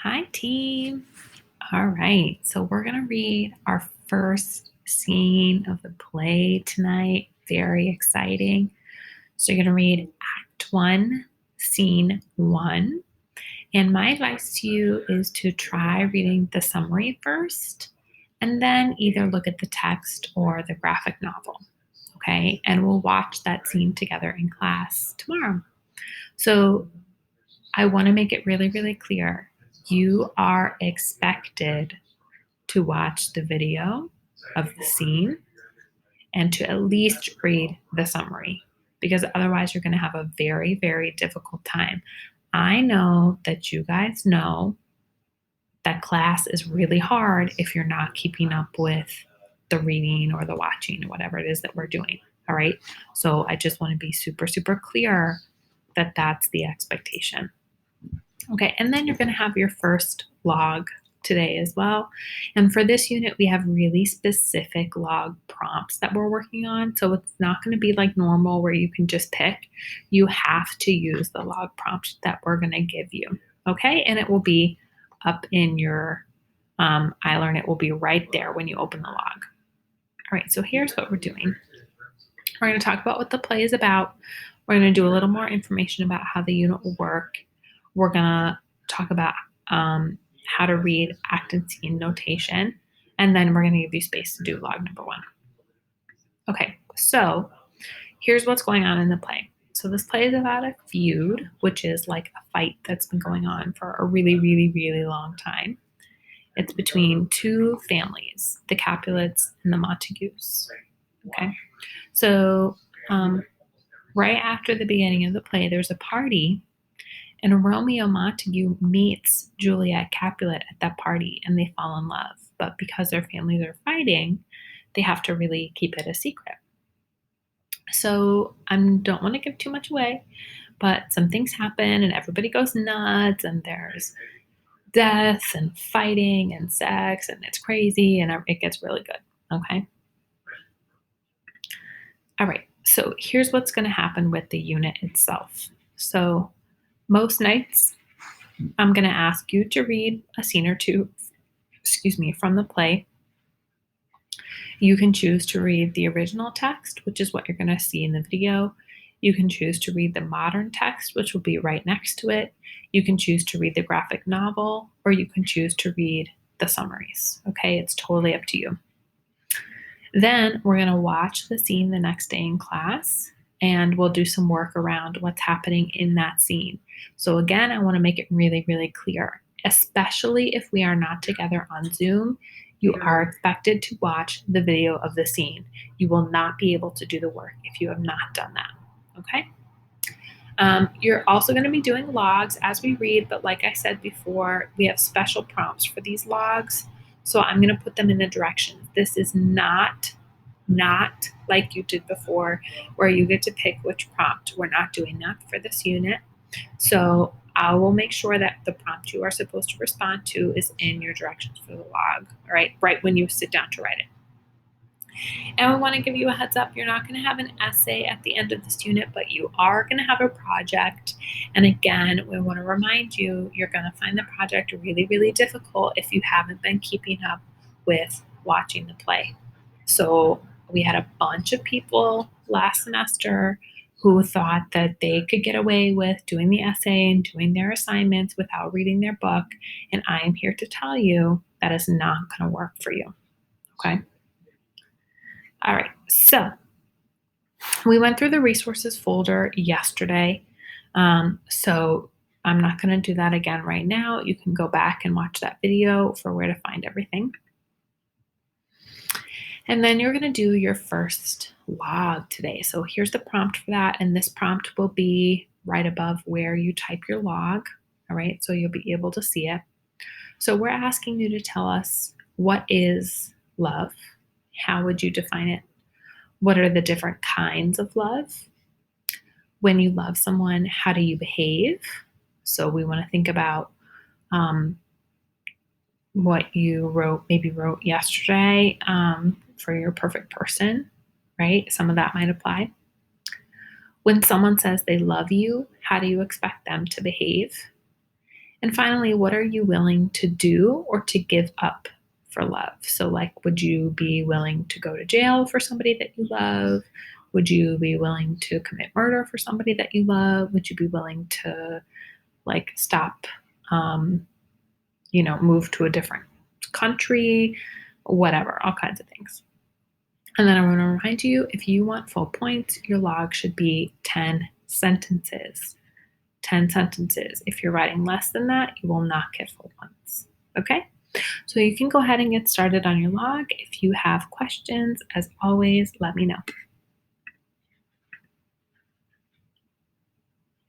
Hi, team. All right, so we're going to read our first scene of the play tonight. Very exciting. So, you're going to read Act 1, Scene 1. And my advice to you is to try reading the summary first and then either look at the text or the graphic novel. Okay, and we'll watch that scene together in class tomorrow. So, I want to make it really, really clear. You are expected to watch the video of the scene and to at least read the summary because otherwise you're going to have a very, very difficult time. I know that you guys know that class is really hard if you're not keeping up with the reading or the watching or whatever it is that we're doing. All right. So I just want to be super, super clear that that's the expectation. Okay, and then you're going to have your first log today as well. And for this unit, we have really specific log prompts that we're working on. So it's not going to be like normal where you can just pick. You have to use the log prompt that we're going to give you. Okay, and it will be up in your iLearn. It will be right there when you open the log. All right, so here's what we're doing. We're going to talk about what the play is about. We're going to do a little more information about how the unit will work. We're going to talk about how to read act and scene notation, and then we're going to give you space to do log number 1. Okay, so here's what's going on in the play. So this play is about a feud, which is like a fight that's been going on for a really, really, really long time. It's between two families, the Capulets and the Montagues. Okay, so right after the beginning of the play, there's a party, and Romeo Montague meets Juliet Capulet at that party, and they fall in love. But because their families are fighting, they have to really keep it a secret. So I don't want to give too much away, but some things happen, and everybody goes nuts, and there's death and fighting and sex, and it's crazy, and it gets really good. Okay. All right. So here's what's going to happen with the unit itself. So most nights, I'm going to ask you to read a scene or two, from the play. You can choose to read the original text, which is what you're going to see in the video. You can choose to read the modern text, which will be right next to it. You can choose to read the graphic novel, or you can choose to read the summaries. Okay, it's totally up to you. Then we're going to watch the scene the next day in class, and we'll do some work around what's happening in that scene. So again, I want to make it really, really clear, especially if we are not together on Zoom, you are expected to watch the video of the scene. You will not be able to do the work if you have not done that. Okay? You're also going to be doing logs as we read, but like I said before, we have special prompts for these logs. So I'm going to put them in the directions. This is not like you did before where you get to pick which prompt. We're not doing that for this unit. So I will make sure that the prompt you are supposed to respond to is in your directions for the log, all right when you sit down to write it. And we want to give you a heads up, you're not going to have an essay at the end of this unit, but you are going to have a project. And again, we want to remind you, you're going to find the project really, really difficult if you haven't been keeping up with watching the play. So we had a bunch of people last semester who thought that they could get away with doing the essay and doing their assignments without reading their book. And I am here to tell you that is not going to work for you. Okay? All right, so we went through the resources folder yesterday. So I'm not going to do that again right now. You can go back and watch that video for where to find everything. And then you're going to do your first log today. So here's the prompt for that. And this prompt will be right above where you type your log. All right, so you'll be able to see it. So we're asking you to tell us, what is love? How would you define it? What are the different kinds of love? When you love someone, how do you behave? So we want to think about what you maybe wrote yesterday for your perfect person, right? Some of that might apply. When someone says they love you, how do you expect them to behave? And finally, what are you willing to do or to give up for love? So, like, would you be willing to go to jail for somebody that you love? Would you be willing to commit murder for somebody that you love? Would you be willing to, like, stop, um, move to a different country? Whatever, all kinds of things. And then I want to remind you, if you want full points, your log should be 10 sentences. 10 sentences. If you're writing less than that, you will not get full points. Okay? So you can go ahead and get started on your log. If you have questions, as always, let me know.